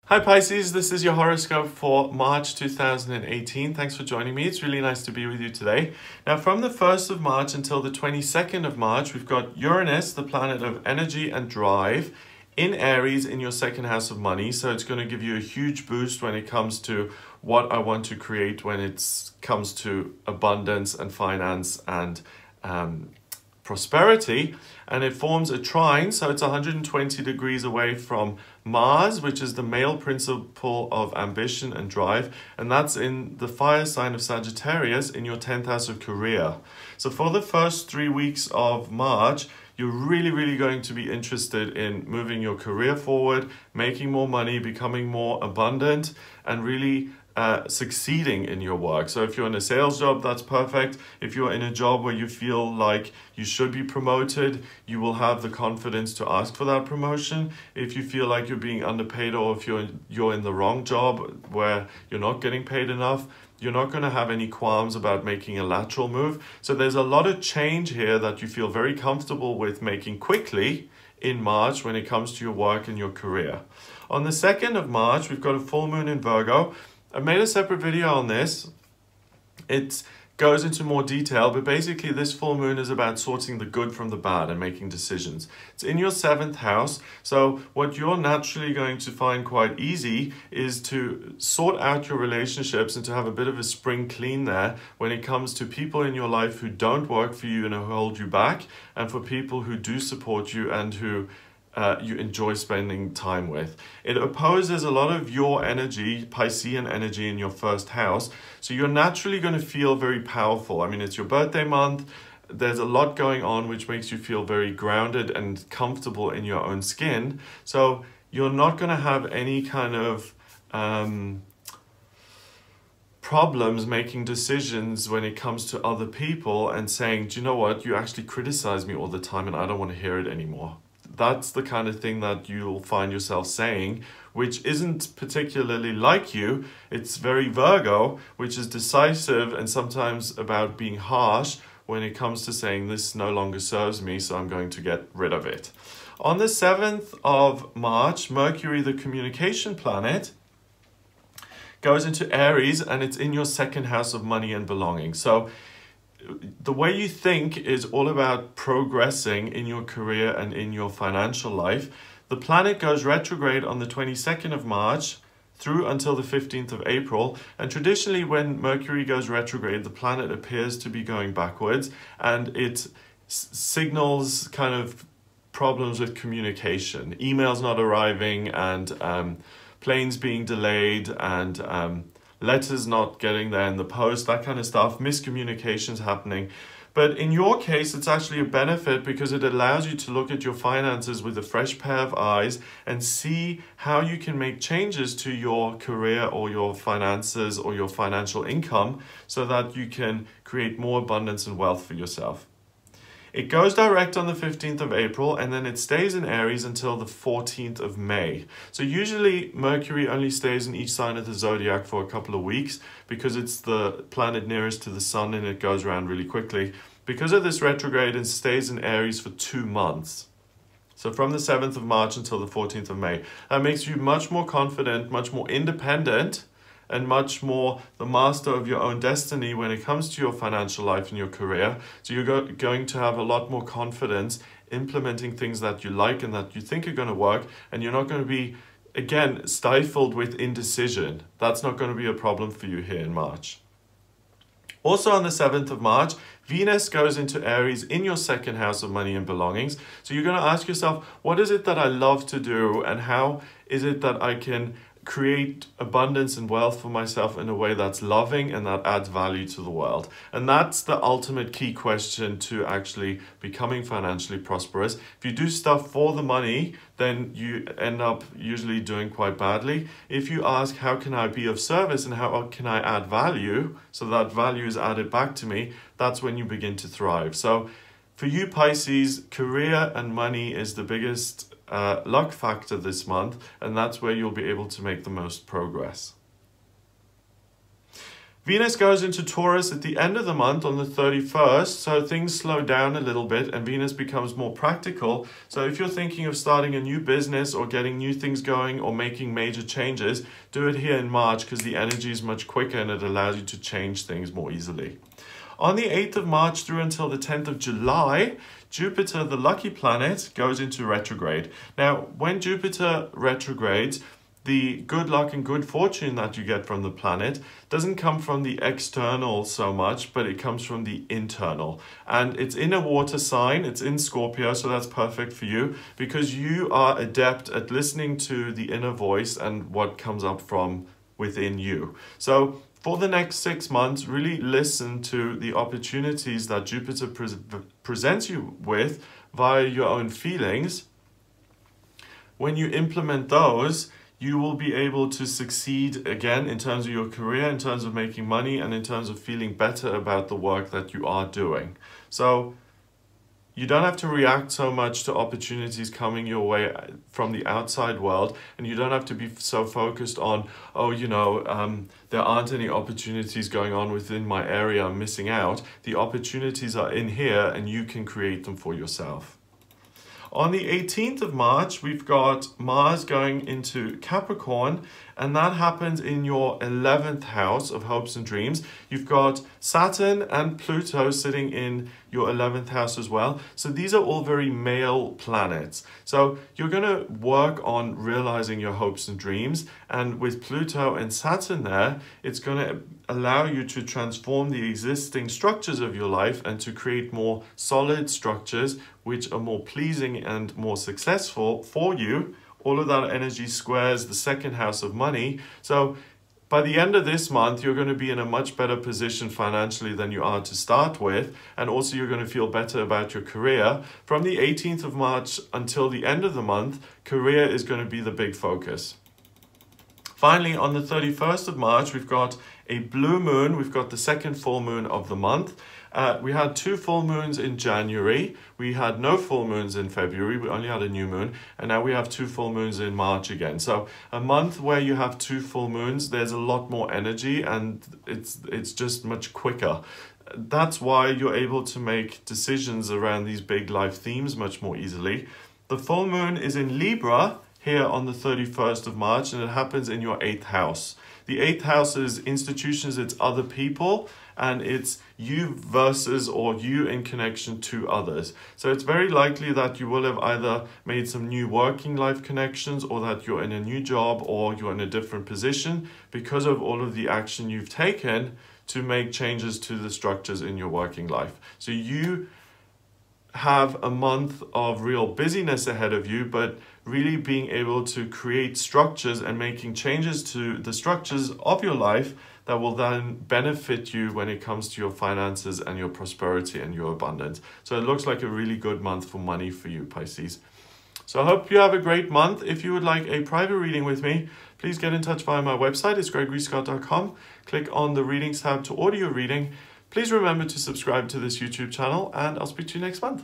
Hi Pisces, this is your horoscope for March 2018. Thanks for joining me. It's really nice to be with you today. Now from the 1st of March until the 22nd of March, we've got Uranus, the planet of energy and drive, in Aries in your second house of money. So it's going to give you a huge boost when it comes to what I want to create when it comes to abundance and finance and prosperity. And it forms a trine, so it's 120 degrees away from Mars, which is the male principle of ambition and drive, and that's in the fire sign of Sagittarius in your 10th house of career. So for the first 3 weeks of March, you're really going to be interested in moving your career forward, making more money, becoming more abundant, and really succeeding in your work. So if you're in a sales job, that's perfect. If you're in a job where you feel like you should be promoted, you will have the confidence to ask for that promotion. If you feel like you're being underpaid, or if you're in the wrong job where you're not getting paid enough, you're not going to have any qualms about making a lateral move. So there's a lot of change here that you feel very comfortable with making quickly in March when it comes to your work and your career. On the 2nd of March, we've got a full moon in Virgo. I've made a separate video on this. It goes into more detail, but basically this full moon is about sorting the good from the bad and making decisions. It's in your 7th house, so what you're naturally going to find quite easy is to sort out your relationships and to have a bit of a spring clean there when it comes to people in your life who don't work for you and who hold you back, and for people who do support you and who you enjoy spending time with. It opposes a lot of your energy, Piscean energy, in your 1st house. So you're naturally going to feel very powerful. I mean, it's your birthday month. There's a lot going on which makes you feel very grounded and comfortable in your own skin. So you're not going to have any kind of problems making decisions when it comes to other people and saying, do you know what, you actually criticize me all the time and I don't want to hear it anymore. That's the kind of thing that you'll find yourself saying, which isn't particularly like you. It's very Virgo, which is decisive and sometimes about being harsh when it comes to saying this no longer serves me, so I'm going to get rid of it. On the 7th of March, Mercury, the communication planet, goes into Aries and it's in your 2nd house of money and belongings. So the way you think is all about progressing in your career and in your financial life. The planet goes retrograde on the 22nd of March through until the 15th of April. And traditionally when Mercury goes retrograde, the planet appears to be going backwards, and it signals kind of problems with communication, emails not arriving, and planes being delayed, and letters not getting there in the post, that kind of stuff, miscommunications happening. But in your case, it's actually a benefit because it allows you to look at your finances with a fresh pair of eyes and see how you can make changes to your career or your finances or your financial income so that you can create more abundance and wealth for yourself. It goes direct on the 15th of April and then it stays in Aries until the 14th of May. So usually Mercury only stays in each sign of the zodiac for a couple of weeks because it's the planet nearest to the sun and it goes around really quickly. Because of this retrograde, it stays in Aries for 2 months. So from the 7th of March until the 14th of May. That makes you much more confident, much more independent, and much more the master of your own destiny when it comes to your financial life and your career. So you're going to have a lot more confidence implementing things that you like and that you think are going to work, and you're not going to be, again, stifled with indecision. That's not going to be a problem for you here in March. Also on the 7th of March, Venus goes into Aries in your 2nd house of money and belongings. So you're going to ask yourself, what is it that I love to do, and how is it that I can create abundance and wealth for myself in a way that's loving and that adds value to the world? And that's the ultimate key question to actually becoming financially prosperous. If you do stuff for the money, then you end up usually doing quite badly. If you ask, how can I be of service and how can I add value so that value is added back to me, that's when you begin to thrive. So for you Pisces, career and money is the biggest luck factor this month, and that's where you'll be able to make the most progress. Venus goes into Taurus at the end of the month on the 31st, so things slow down a little bit and Venus becomes more practical. So if you're thinking of starting a new business or getting new things going or making major changes, do it here in March because the energy is much quicker and it allows you to change things more easily. On the 8th of March through until the 10th of July, Jupiter, the lucky planet, goes into retrograde. Now, when Jupiter retrogrades, the good luck and good fortune that you get from the planet doesn't come from the external so much, but it comes from the internal. And it's in a water sign, it's in Scorpio, so that's perfect for you because you are adept at listening to the inner voice and what comes up from within you. So for the next 6 months, really listen to the opportunities that Jupiter presents you with via your own feelings. When you implement those, you will be able to succeed again in terms of your career, in terms of making money, and in terms of feeling better about the work that you are doing. So you don't have to react so much to opportunities coming your way from the outside world, and you don't have to be so focused on, there aren't any opportunities going on within my area, I'm missing out. The opportunities are in here and you can create them for yourself. On the 18th of March, we've got Mars going into Capricorn, and that happens in your 11th house of hopes and dreams. You've got Saturn and Pluto sitting in your 11th house as well. So these are all very male planets. So you're going to work on realizing your hopes and dreams. And with Pluto and Saturn there, it's going to allow you to transform the existing structures of your life and to create more solid structures which are more pleasing and more successful for you. All of that energy squares the second house of money. So by the end of this month, you're going to be in a much better position financially than you are to start with. And also you're going to feel better about your career. From the 18th of March until the end of the month, career is going to be the big focus. Finally, on the 31st of March, we've got a blue moon. We've got the second full moon of the month. We had 2 full moons in January. We had no full moons in February. We only had a new moon. And now we have 2 full moons in March again. So a month where you have 2 full moons, there's a lot more energy and it's just much quicker. That's why you're able to make decisions around these big life themes much more easily. The full moon is in Libra here on the 31st of March, and it happens in your 8th house. The 8th house is institutions, it's other people, and it's you versus or you in connection to others. So it's very likely that you will have either made some new working life connections or that you're in a new job or you're in a different position because of all of the action you've taken to make changes to the structures in your working life. So you have a month of real busyness ahead of you, but really being able to create structures and making changes to the structures of your life that will then benefit you when it comes to your finances and your prosperity and your abundance. So it looks like a really good month for money for you, Pisces. So I hope you have a great month. If you would like a private reading with me, please get in touch via my website. It's gregoryscott.com. Click on the readings tab to order your reading. Please remember to subscribe to this YouTube channel, and I'll speak to you next month.